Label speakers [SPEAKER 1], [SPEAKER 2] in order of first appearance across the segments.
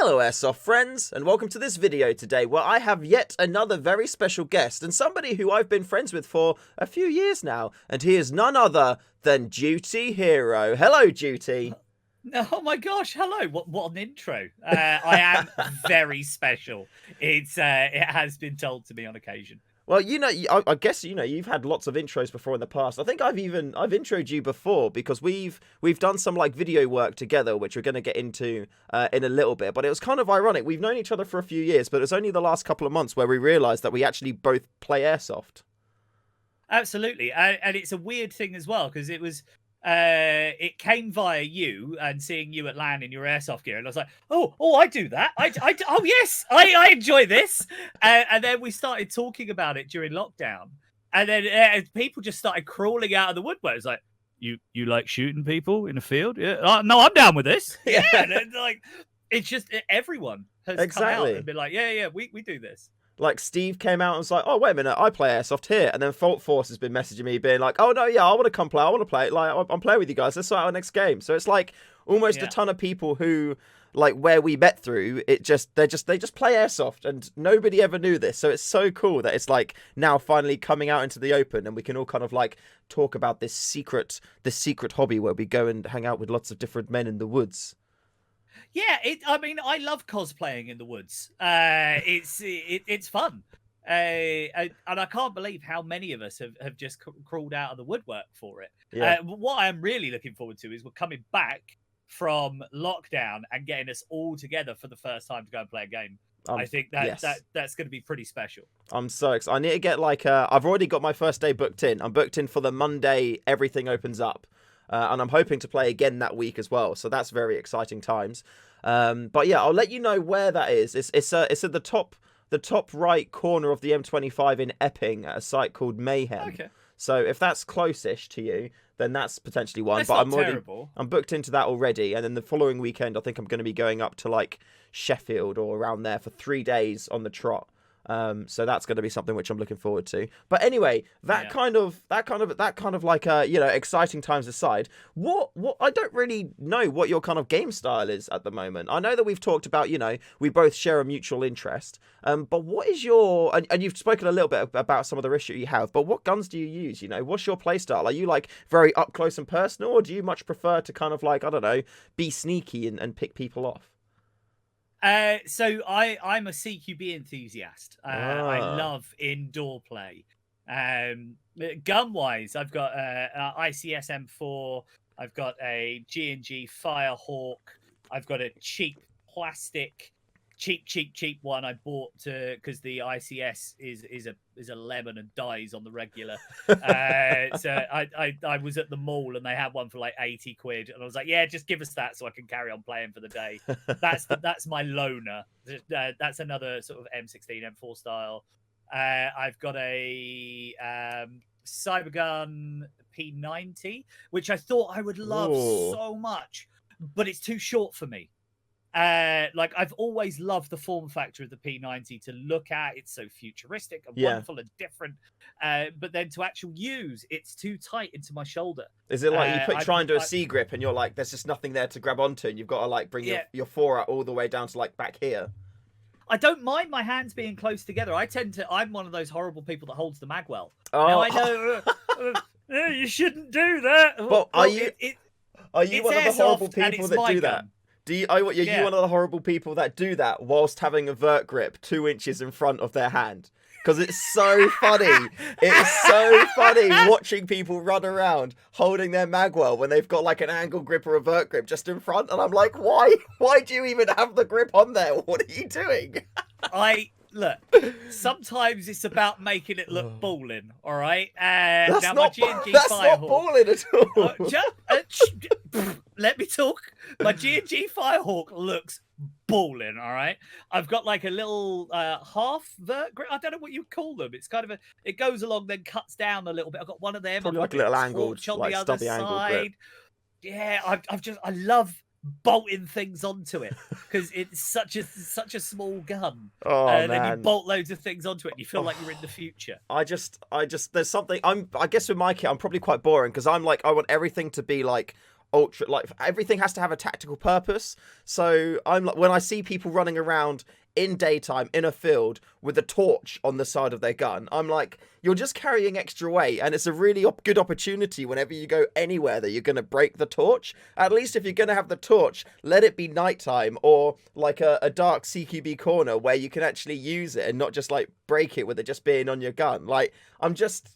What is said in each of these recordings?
[SPEAKER 1] Hello Airsoft friends, and welcome to this video today where I have yet another very special guest and somebody who I've been friends with for a few years now, and he is none other than Duty Hero. Hello Duty.
[SPEAKER 2] Oh my gosh, hello. What an intro. I am very special. It has been told to me on occasion.
[SPEAKER 1] Well, I guess you've had lots of intros before in the past. I think I've introed you before because we've done some like video work together, which we're going to get into in a little bit. But it was kind of ironic. We've known each other for a few years, but it was only the last couple of months where we realised that we actually both play Airsoft.
[SPEAKER 2] Absolutely, and it's a weird thing as well because it came via you and seeing you at LAN in your airsoft gear, and I was like, oh, I do that. Oh yes, I enjoy this. And then we started talking about it during lockdown, and then people just started crawling out of the woodwork. It's like, you like shooting people in the field? Yeah, no, I'm down with this. Yeah, and like it's just everyone has come out and been like, yeah, we do this.
[SPEAKER 1] Like, Steve came out and was like, oh, wait a minute, I play Airsoft here. And then Fault Force has bbeen messaging me being like, oh, no, yeah, I want to come play. I want to play. Like, I'm playing with you guys. Let's start our next game. So it's like almost a ton of people who, like, where we met through, they just play Airsoft. And nobody ever knew this. So it's so cool that it's, like, now finally coming out into the open. And we can all kind of, like, talk about this secret hobby where we go and hang out with lots of different men in the woods.
[SPEAKER 2] Yeah, I mean, I love cosplaying in the woods. It's fun, and I can't believe how many of us have just crawled out of the woodwork for it.
[SPEAKER 1] Yeah.
[SPEAKER 2] What I'm really looking forward to is we're coming back from lockdown and getting us all together for the first time to go and play a game. I think that's going to be pretty special.
[SPEAKER 1] I'm so excited. I need to get like I've already got my first day booked in. I'm booked in for the Monday everything opens up. And I'm hoping to play again that week as well. So that's very exciting times. But yeah, I'll let you know where that is. It's at the top right corner of the M25 in Epping at a site called Mayhem.
[SPEAKER 2] Okay.
[SPEAKER 1] So if that's close-ish to you, then that's potentially one.
[SPEAKER 2] That's
[SPEAKER 1] but
[SPEAKER 2] not
[SPEAKER 1] I'm booked into that already. And then the following weekend, I think I'm going to be going up to like Sheffield or around there for 3 days on the trot. So that's going to be something which I'm looking forward to. But anyway, that kind of like exciting times aside, what I don't really know what your kind of game style is at the moment. I know that we've talked about, we both share a mutual interest. But what is your and you've spoken a little bit about some of the issues you have, but what guns do you use? What's your play style? Are you like very up close and personal, or do you much prefer to kind of like, I don't know, be sneaky and pick people off?
[SPEAKER 2] So I'm a CQB enthusiast. I love indoor play. Gun wise, I've got ICS M4. I've got a G&G Firehawk. I've got a cheap plastic, cheap one I bought because the ICS is a lemon and dies on the regular. So I was at the mall and they had one for like 80 quid, and I was like, yeah, just give us that so I can carry on playing for the day. That's my loner. That's another sort of M16 M4 style. I've got a Cybergun P90, which I thought I would love so much, but it's too short for me. Like, I've always loved the form factor of the P90 to look at. It's so futuristic and wonderful and different, but then to actually use, it's too tight into my shoulder.
[SPEAKER 1] Is it like you try and do a C grip and you're like, there's just nothing there to grab onto, and you've got to like bring your fore out all the way down to like back here?
[SPEAKER 2] I don't mind my hands being close together. I'm one of those horrible people that holds the mag well.
[SPEAKER 1] Oh,
[SPEAKER 2] now, I know you shouldn't do that.
[SPEAKER 1] But are you one of the horrible people that do that?
[SPEAKER 2] Gun.
[SPEAKER 1] You one of the horrible people that do that whilst having a vert grip 2 inches in front of their hand? Because it's so funny. It's so funny watching people run around holding their magwell when they've got like an angle grip or a vert grip just in front. And I'm like, why do you even have the grip on there? What are you doing?
[SPEAKER 2] Look, sometimes it's about making it look balling, all right?
[SPEAKER 1] That's
[SPEAKER 2] now
[SPEAKER 1] not balling at all.
[SPEAKER 2] Let me talk. My G&G Firehawk looks balling, all right? I've got like a little half vert grip. I don't know what you call them. It's kind of it goes along, then cuts down a little bit. I've got one of them.
[SPEAKER 1] Probably like a little angled, like stubby angle grip.
[SPEAKER 2] Yeah, I love bolting things onto it because it's such a small gun.
[SPEAKER 1] Man.
[SPEAKER 2] Then you bolt loads of things onto it and you feel like you're in the future.
[SPEAKER 1] I just there's something. I guess with my kit I'm probably quite boring because I'm like, I want everything to be like ultra, like everything has to have a tactical purpose. So I'm like, when I see people running around in daytime in a field with a torch on the side of their gun, I'm like, you're just carrying extra weight, and it's a really good opportunity whenever you go anywhere that you're going to break the torch. At least if you're going to have the torch, let it be nighttime, or like a dark CQB corner where you can actually use it and not just like break it with it just being on your gun. Like, I'm just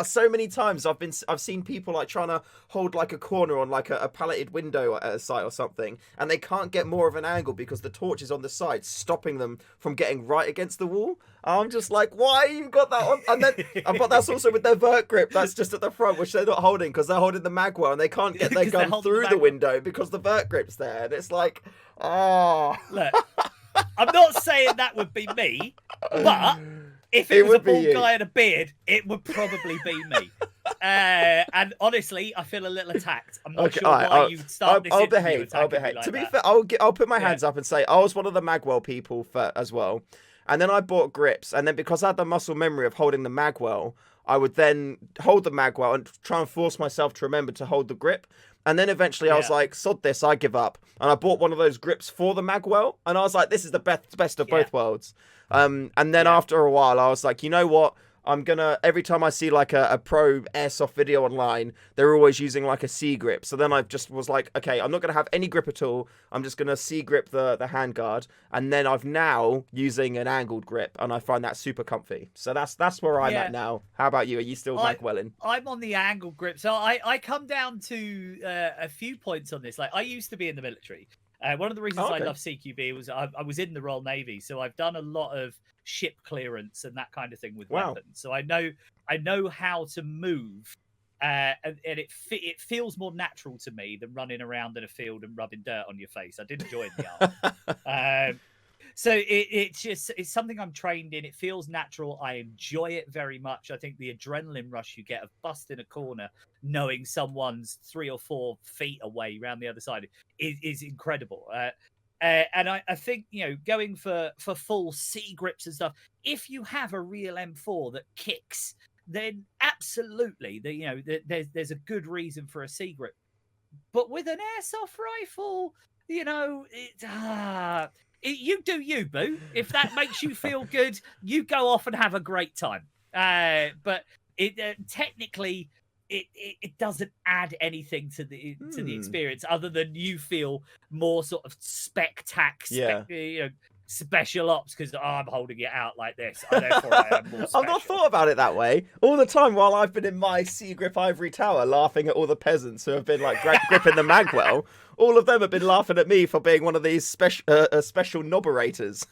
[SPEAKER 1] so many times I've seen people like trying to hold like a corner on like a palleted window at a site or something, and they can't get more of an angle because the torch is on the side, stopping them from getting right against the wall. I'm just like, why you got that on? And then, but that's also with their vert grip. That's just at the front, which they're not holding because they're holding the magwell, and they can't get their gun through the window because the vert grip's there. And it's like,
[SPEAKER 2] Look, I'm not saying that would be me, but if it was a bald guy and a beard, it would probably be me. And honestly, I feel a little attacked. I'm not sure why you start this interview
[SPEAKER 1] I'll behave.
[SPEAKER 2] like
[SPEAKER 1] to be
[SPEAKER 2] that.
[SPEAKER 1] fair, I'll put my hands up and say I was one of the magwell people as well. And then I bought grips, and then because I had the muscle memory of holding the magwell, I would then hold the magwell and try and force myself to remember to hold the grip. And then eventually I was like, sod this, I give up. And I bought one of those grips for the magwell, and I was like, this is the best of both worlds. And then after a while, I was like, you know what? I'm gonna, every time I see like a pro airsoft video online, they're always using like a C grip. So then I just was like, okay, I'm not gonna have any grip at all. I'm just gonna C grip the handguard, and then I've now using an angled grip, and I find that super comfy. So that's where I'm at now. How about you? Are you still magwelling?
[SPEAKER 2] I'm on the angled grip, so I come down to a few points on this. Like, I used to be in the military. One of the reasons I love CQB was I was in the Royal Navy, so I've done a lot of ship clearance and that kind of thing with weapons. So I know how to move, and it feels more natural to me than running around in a field and rubbing dirt on your face. I did enjoy the art. So it's something I'm trained in. It feels natural. I enjoy it very much. I think the adrenaline rush you get of busting a corner, knowing someone's 3 or 4 feet away around the other side is incredible. And I think, you know, going for full C grips and stuff, if you have a real M4 that kicks, then absolutely, there's a good reason for a C grip. But with an airsoft rifle, you know, you do you, boo. If that makes you feel good, you go off and have a great time. But it technically, it doesn't add anything to the experience other than you feel more sort of special ops because I'm holding it out like this. Therefore, I am more special.
[SPEAKER 1] I've not thought about it that way. All the time while I've been in my sea grip ivory tower laughing at all the peasants who have been like gripping the magwell, all of them have been laughing at me for being one of these special knoberators.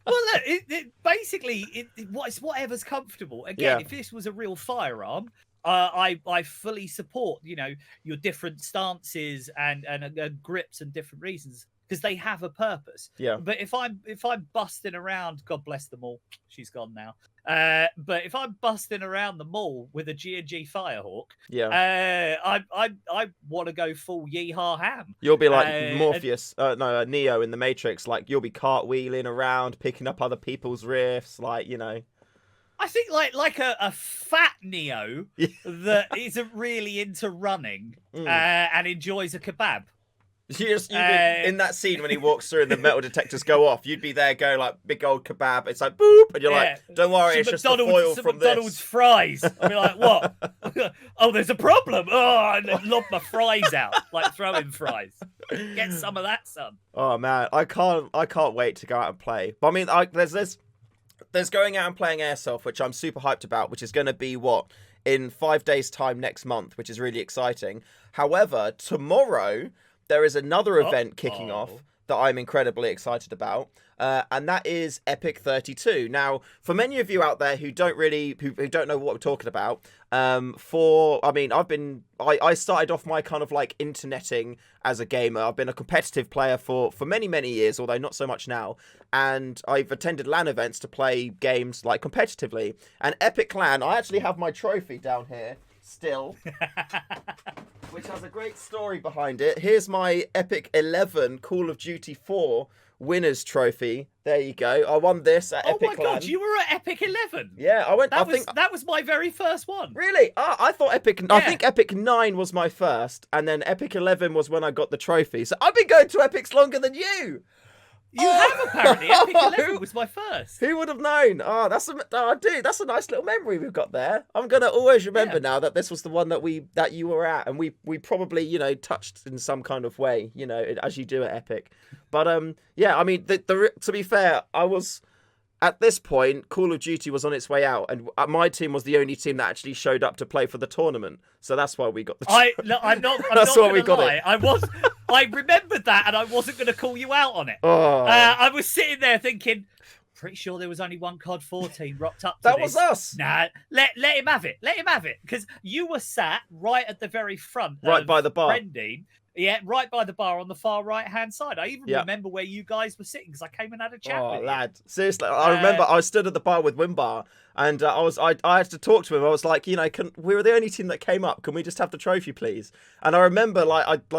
[SPEAKER 2] Well, look, basically, it's whatever's comfortable. Again, if this was a real firearm, I fully support, you know, your different stances and grips and different reasons because they have a purpose.
[SPEAKER 1] Yeah.
[SPEAKER 2] But if I'm busting around, God bless them all, she's gone now. But if I'm busting around the mall with a G&G Firehawk, I want to go full yeehaw ham.
[SPEAKER 1] You'll be like Morpheus, Neo in the Matrix. Like you'll be cartwheeling around, picking up other people's riffs, like, you know.
[SPEAKER 2] I think like a fat Neo that isn't really into running and enjoys a kebab.
[SPEAKER 1] You'd be in that scene when he walks through and the metal detectors go off. You'd be there going like big old kebab. It's like boop, and you're like, don't worry, it's just the foil from
[SPEAKER 2] McDonald's fries. I'd be like, what? Oh, there's a problem. Oh, and then lob my fries out like throwing fries. Get some of that, son.
[SPEAKER 1] Oh man, I can't wait to go out and play. But I mean, there's going out and playing Airsoft, which I'm super hyped about, which is going to be in 5 days' time next month, which is really exciting. However, tomorrow there is another event kicking off that I'm incredibly excited about, and that is Epic 32. Now, for many of you out there who don't know what we're talking about, I started off my kind of like interneting as a gamer. I've been a competitive player for many, many years, although not so much now. And I've attended LAN events to play games like competitively. And epic.lan, I actually have my trophy down here still, which has a great story behind it. Here's my Epic 11 Call of Duty 4 winners trophy. There you go. I won this at
[SPEAKER 2] Oh
[SPEAKER 1] epic.lan.
[SPEAKER 2] my god, you were at Epic 11.
[SPEAKER 1] Yeah, I went.
[SPEAKER 2] That was my very first one.
[SPEAKER 1] Really? I thought Epic. Yeah. I think Epic 9 was my first, and then Epic 11 was when I got the trophy. So I've been going to Epics longer than you.
[SPEAKER 2] You have apparently. Epic 11 was my first.
[SPEAKER 1] Who would have known? Oh, dude, that's a nice little memory we've got there. I'm gonna always remember now that this was the one that you were at, and we probably touched in some kind of way, as you do at Epic. But yeah, I mean, to be fair, I was. At this point, Call of Duty was on its way out, and my team was the only team that actually showed up to play for the tournament. So that's why we got the.
[SPEAKER 2] I'm not. That's why we got it. I remembered that, and I wasn't going to call you out on it.
[SPEAKER 1] Oh.
[SPEAKER 2] I was sitting there thinking, pretty sure there was only one COD 14 rocked up.
[SPEAKER 1] That was us.
[SPEAKER 2] Nah, let him have it. Let him have it, because you were sat right at the very front,
[SPEAKER 1] right by the bar.
[SPEAKER 2] Friending. Yeah, right by the bar on the far right-hand side. I even remember where you guys were sitting because I came and had a chat with you.
[SPEAKER 1] Lad. Seriously, I remember I stood at the bar with Wimbar, and I had to talk to him. I was like, we were the only team that came up. Can we just have the trophy, please? And I remember,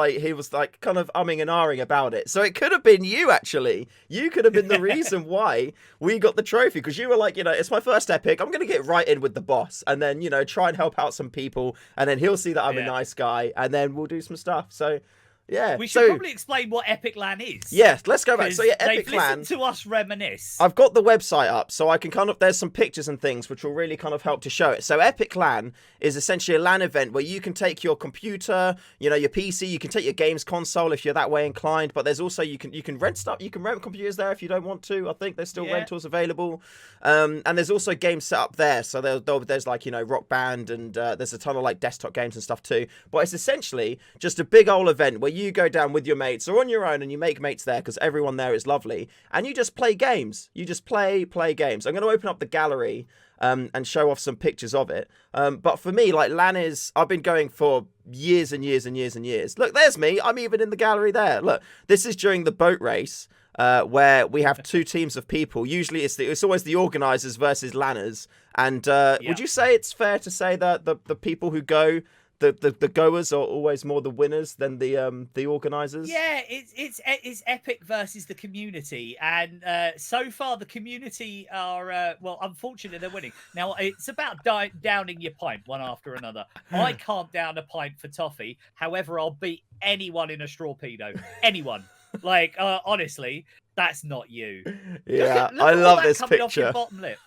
[SPEAKER 1] he was like kind of umming and ahhing about it. So it could have been you, actually. You could have been the reason why we got the trophy, because you were like, it's my first Epic. I'm going to get right in with the boss, and then, try and help out some people, and then he'll see that I'm a nice guy, and then we'll do some stuff. So. Yeah,
[SPEAKER 2] we should probably explain what epic.lan is.
[SPEAKER 1] Yes, let's go back. So yeah,
[SPEAKER 2] epic.lan.
[SPEAKER 1] epic.lan.
[SPEAKER 2] Listen to us reminisce.
[SPEAKER 1] I've got the website up, so I can there's some pictures and things which will really kind of help to show it. So epic.lan is essentially a LAN event where you can take your computer, your PC, you can take your games console if you're that way inclined. But there's also you can rent stuff. You can rent computers there if you don't want to. I think there's still rentals available. And there's also games set up there. So there's Rock Band, and there's a ton of desktop games and stuff too. But it's essentially just a big old event where you go down with your mates or on your own, and you make mates there because everyone there is lovely, and you just play games. You just play games. I'm going to open up the gallery and show off some pictures of it. But for me, LAN is, I've been going for years and years and years and years. Look, there's me. I'm even in the gallery there. Look, this is during the boat race. Where we have two teams of people. Usually it's always the organisers versus LANers. And would you say it's fair to say that the people who go, the goers are always more the winners than the organisers?
[SPEAKER 2] Yeah, it's Epic versus the community, and so far the community are unfortunately they're winning. Now it's about downing your pint one after another. I can't down a pint for toffee. However, I'll beat anyone in a strawpedo. Anyone. Honestly, that's not you.
[SPEAKER 1] Yeah,
[SPEAKER 2] look
[SPEAKER 1] I love this
[SPEAKER 2] coming
[SPEAKER 1] picture.
[SPEAKER 2] Off your bottom lip.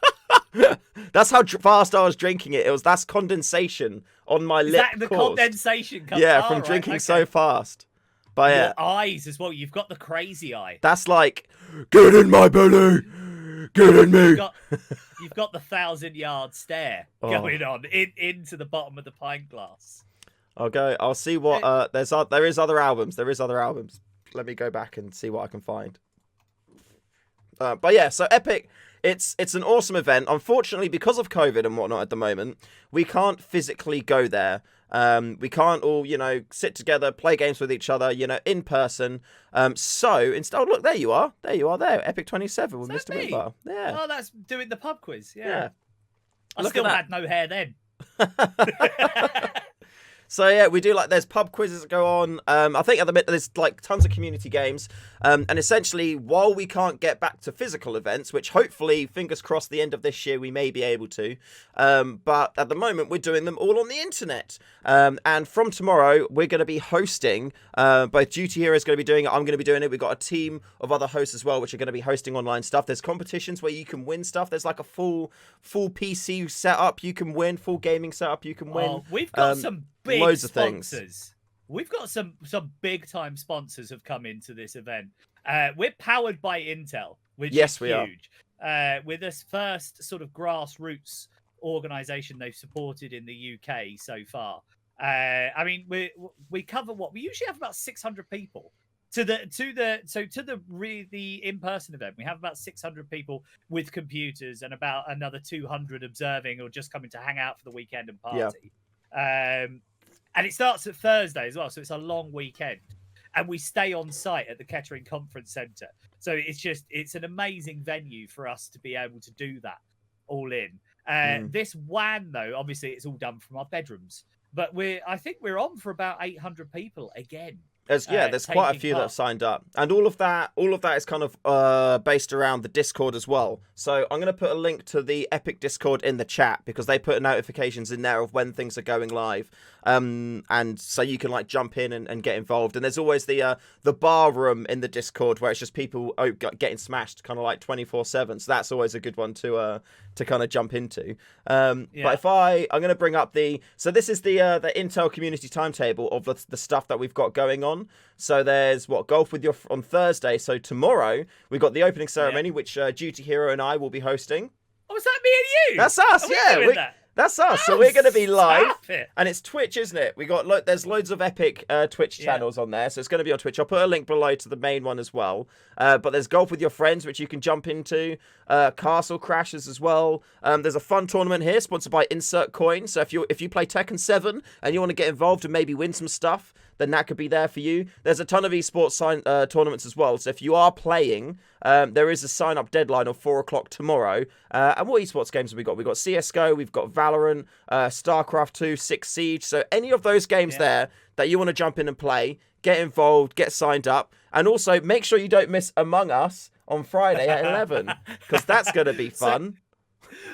[SPEAKER 1] That's how fast I was drinking it. That's condensation on my lip.
[SPEAKER 2] That the condensation comes.
[SPEAKER 1] Yeah, from drinking so fast. But
[SPEAKER 2] your eyes as well. You've got the crazy eye.
[SPEAKER 1] That's get in my belly, get in me.
[SPEAKER 2] You've got the 1,000-yard stare going on into the bottom of the pint glass.
[SPEAKER 1] I'll see what there is other albums. Let me go back and see what I can find. But yeah, so Epic, it's an awesome event. Unfortunately, because of COVID and whatnot at the moment, we can't physically go there. We can't all, sit together, play games with each other, in person. So instead, look, there you are there, Epic 27 with Mr. Wimbar. Yeah.
[SPEAKER 2] Oh, that's doing the pub quiz.
[SPEAKER 1] Yeah.
[SPEAKER 2] I still had no hair then.
[SPEAKER 1] So yeah, we do there's pub quizzes that go on. I think at the minute there's tons of community games. And essentially, while we can't get back to physical events, which hopefully, fingers crossed, the end of this year we may be able to. But at the moment we're doing them all on the internet. And from tomorrow we're going to be hosting. Both Duty Hero is going to be doing it. I'm going to be doing it. We've got a team of other hosts as well, which are going to be hosting online stuff. There's competitions where you can win stuff. There's a full PC setup you can win, full gaming setup you can win.
[SPEAKER 2] We've got some big
[SPEAKER 1] loads of
[SPEAKER 2] sponsors.
[SPEAKER 1] Things.
[SPEAKER 2] We've got some big time sponsors have come into this event. We're powered by Intel, which is huge. We're this first sort of grassroots organization they've supported in the UK so far. I mean, we cover what we usually have about 600 people. To the in-person event, we have about 600 people with computers and about another 200 observing or just coming to hang out for the weekend and party. Yeah. And it starts at Thursday as well, so it's a long weekend. And we stay on site at the Kettering Conference Centre. So it's an amazing venue for us to be able to do that all in. This WAN, though, obviously it's all done from our bedrooms. But I think we're on for about 800 people again.
[SPEAKER 1] There's quite a few that have signed up, and all of that is kind of based around the Discord as well. So I'm going to put a link to the Epic Discord in the chat because they put notifications in there of when things are going live, and so you can like jump in and get involved. And there's always the bar room in the Discord where it's just people getting smashed kind of like 24/7. So that's always a good one to kind of jump into. But if I'm going to bring up so this is the Intel community timetable of the stuff that we've got going on. So there's golf with on Thursday. So tomorrow we've got the opening ceremony, which Duty Hero and I will be hosting.
[SPEAKER 2] Oh, is that me and you?
[SPEAKER 1] That's us. That's us. So we're going to be live, and it's Twitch, isn't it? There's loads of Epic Twitch channels on there, so it's going to be on Twitch. I'll put a link below to the main one as well. But there's golf with your friends, which you can jump into. Castle crashes as well. There's a fun tournament here, sponsored by Insert Coin. So if you play Tekken 7 and you want to get involved and maybe win some stuff, then that could be there for you. There's a ton of esports tournaments as well. So if you are playing, there is a sign-up deadline of 4 o'clock tomorrow. And what esports games have we got? We've got CSGO, we've got Valorant, StarCraft 2, 6 Siege. So any of those games there that you want to jump in and play, get involved, get signed up. And also make sure you don't miss Among Us on Friday at 11, because that's going to be fun.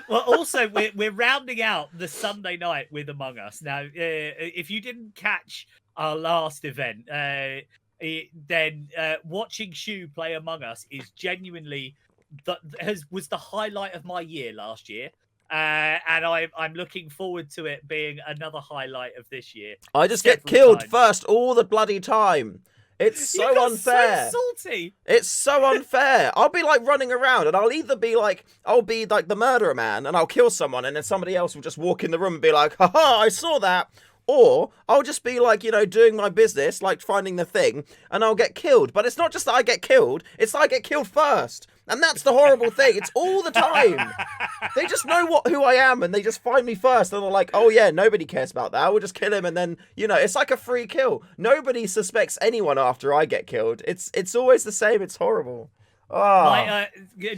[SPEAKER 2] Well, also, we're rounding out the Sunday night with Among Us. Now, if you didn't catch our last event, then watching Shoe play Among Us is genuinely was the highlight of my year last year. And I'm looking forward to it being another highlight of this year. I just get killed first all the bloody time. It's so unfair. So salty.
[SPEAKER 1] It's so unfair. I'll be like running around, and I'll be like the murderer man, and I'll kill someone, and then somebody else will just walk in the room and be like, haha, I saw that. Or I'll just be like, doing my business, like finding the thing, and I'll get killed. But it's not just that I get killed, it's that I get killed first. And that's the horrible thing. It's all the time. They just know who I am, and they just find me first. And they're like, oh yeah, nobody cares about that. We'll just kill him, and then, it's like a free kill. Nobody suspects anyone after I get killed. It's always the same. It's horrible. Oh.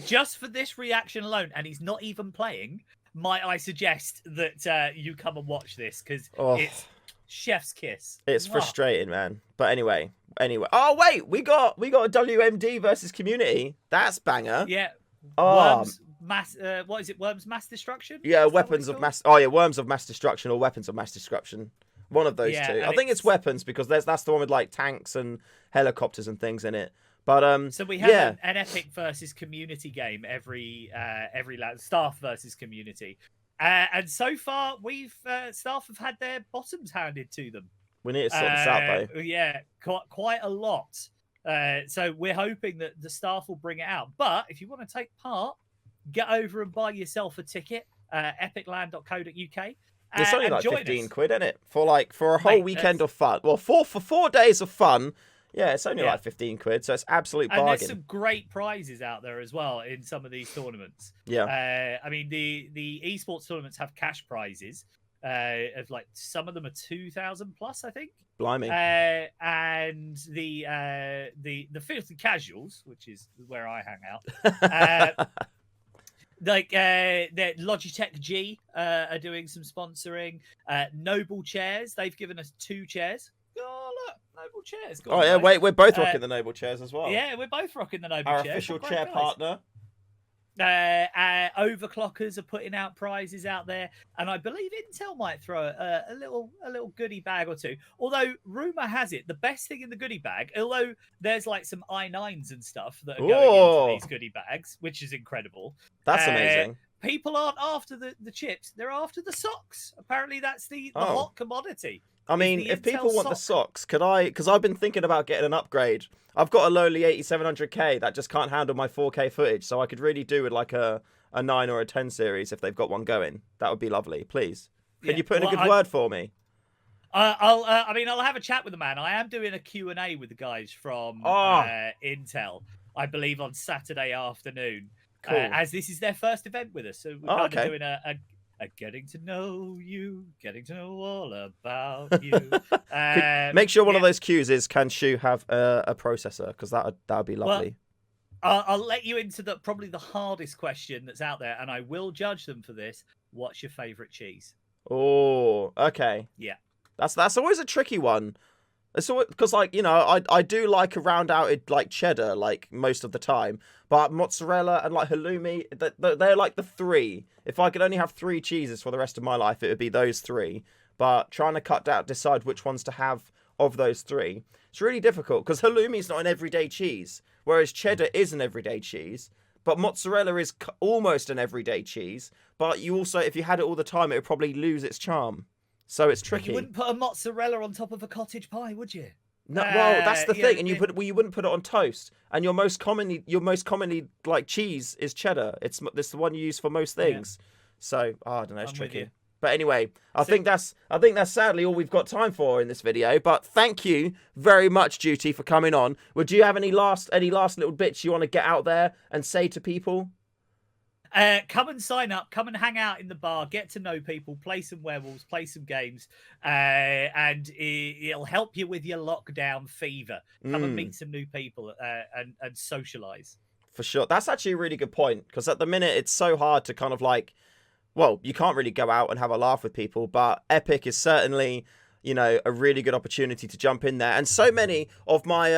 [SPEAKER 2] Just for this reaction alone, and he's not even playing, might I suggest that you come and watch this, because it's chef's kiss.
[SPEAKER 1] It's frustrating, man. But anyway. Oh wait, we got a WMD versus community. That's banger.
[SPEAKER 2] Yeah. Worms mass. What is it? Worms mass destruction.
[SPEAKER 1] Yeah, weapons of mass. Oh yeah, worms of mass destruction or weapons of mass destruction. One of those two. I think it's weapons because that's the one with like tanks and helicopters and things in it. But
[SPEAKER 2] so we have an epic versus community game every staff versus community, and so far staff have had their bottoms handed to them.
[SPEAKER 1] We need to sort this out, though.
[SPEAKER 2] Yeah, quite a lot. So we're hoping that the staff will bring it out. But if you want to take part, get over and buy yourself a ticket. epic.lan.co.uk.
[SPEAKER 1] It's only like 15 quid, isn't it? For a whole weekend of fun. Well, for 4 days of fun. Yeah, it's only like 15 quid, so it's absolute bargain.
[SPEAKER 2] And there's some great prizes out there as well in some of these tournaments.
[SPEAKER 1] Yeah.
[SPEAKER 2] I mean, the esports tournaments have cash prizes. Of like some of them are 2,000 plus, I think.
[SPEAKER 1] Blimey.
[SPEAKER 2] And the filthy casuals, which is where I hang out, the Logitech G are doing some sponsoring. Noble Chairs, they've given us 2 chairs. Oh look, Noble Chairs.
[SPEAKER 1] Oh yeah, wait, we're both rocking the Noble Chairs as well.
[SPEAKER 2] Yeah, we're both rocking the Noble
[SPEAKER 1] Chairs.
[SPEAKER 2] Chairs.
[SPEAKER 1] Our official chair partner.
[SPEAKER 2] Overclockers are putting out prizes out there, and I believe Intel might throw a little goodie bag or 2. Although rumor has it the best thing in the goodie bag, although there's like some i9s and stuff that are going into these goodie bags, which is incredible.
[SPEAKER 1] That's amazing.
[SPEAKER 2] People aren't after the chips; they're after the socks. Apparently, that's the hot commodity.
[SPEAKER 1] I mean, if people want the socks, because I've been thinking about getting an upgrade. I've got a lowly 8700K that just can't handle my 4K footage, so I could really do with like a 9 or a 10 series if they've got one going. That would be lovely. Please, can you put in a good word for me?
[SPEAKER 2] I'll have a chat with the man. I am doing a Q&A with the guys from Intel, I believe, on Saturday afternoon. Cool. As this is their first event with us, so we're kind of doing a getting to know you, getting to know all about you.
[SPEAKER 1] Make sure one of those cues is, can Shoe have a processor? Because that would be lovely.
[SPEAKER 2] Well, I'll let you into probably the hardest question that's out there, and I will judge them for this. What's your favourite cheese?
[SPEAKER 1] Oh, okay.
[SPEAKER 2] Yeah.
[SPEAKER 1] That's always a tricky one. It's all because, like, you know, I do like a round outed like cheddar like most of the time, but mozzarella and like halloumi, they're like the three. If I could only have three cheeses for the rest of my life, it would be those three. But trying to decide which ones to have of those three, it's really difficult because halloumi is not an everyday cheese, whereas cheddar is an everyday cheese. But mozzarella is almost an everyday cheese. But you also, if you had it all the time, it would probably lose its charm. So it's tricky.
[SPEAKER 2] You wouldn't put a mozzarella on top of a cottage pie, would you?
[SPEAKER 1] No, well, that's the thing, and you wouldn't put it on toast. And your most commonly like cheese is cheddar. It's the one you use for most things. So I don't know, it's tricky. But anyway, I think that's sadly all we've got time for in this video. But thank you very much, Duty, for coming on. Would you have any last little bits you want to get out there and say to people?
[SPEAKER 2] Come and sign up, come and hang out in the bar, get to know people, play some werewolves, play some games, and it'll help you with your lockdown fever. Come and meet some new people and socialize. For
[SPEAKER 1] sure. That's actually a really good point, because at the minute it's so hard to kind of like, well, you can't really go out and have a laugh with people, but Epic is certainly, you know, a really good opportunity to jump in there. And so many of my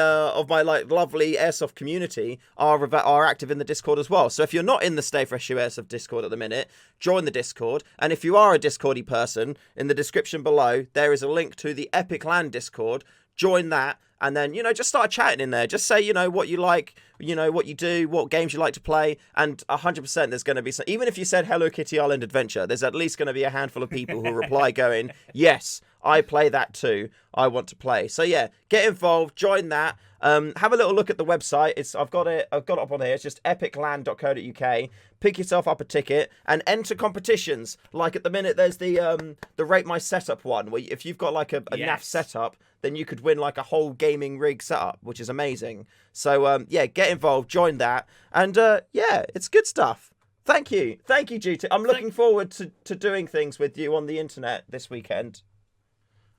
[SPEAKER 1] like lovely Airsoft community are active in the Discord as well. So if you're not in the StayFreshShoe Airsoft Discord at the minute, join the Discord. And if you are a Discordy person, in the description below there is a link to the epic.lan Discord. Join that. And then, you know, just start chatting in there. Just say, you know, what you like, you know, what you do, what games you like to play. And 100% there's going to be some, even if you said Hello Kitty Island Adventure, there's at least going to be a handful of people who reply going, yes, I play that too. I want to play. So yeah, get involved, join that. Have a little look at the website. I've got it up on here. It's just epic.lan.co.uk. Pick yourself up a ticket and enter competitions. Like at the minute, there's the Rate My Setup one, where if you've got like a NAF setup, then you could win like a whole gaming rig setup, which is amazing. So yeah, get involved, join that, and yeah, it's good stuff. Thank you, GT. I'm looking forward to doing things with you on the internet this weekend.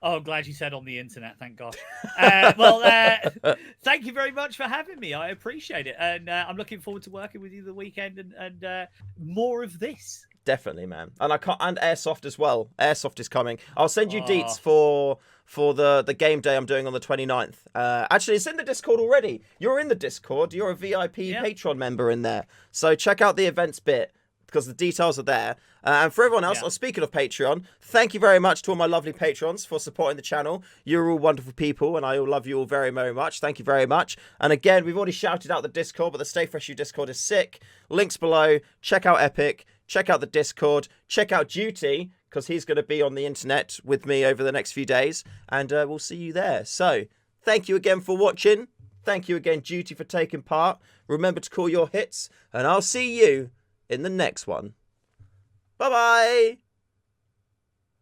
[SPEAKER 2] Oh, I'm glad you said on the internet, thank God. Thank you very much for having me. I appreciate it. And I'm looking forward to working with you the weekend and more of this.
[SPEAKER 1] Definitely, man. And and Airsoft as well. Airsoft is coming. I'll send you deets for the game day I'm doing on the 29th. Actually, it's in the Discord already. You're in the Discord. You're a VIP Patreon member in there. So check out the events bit, because the details are there. And for everyone else, speaking of Patreon, thank you very much to all my lovely patrons for supporting the channel. You're all wonderful people, and I all love you all very, very much. Thank you very much. And again, we've already shouted out the Discord, but the StayFreshShoe Discord is sick. Links below. Check out Epic. Check out the Discord. Check out Duty, because he's going to be on the internet with me over the next few days. And we'll see you there. So, thank you again for watching. Thank you again, Duty, for taking part. Remember to call your hits, and I'll see you in the next one. Bye-bye.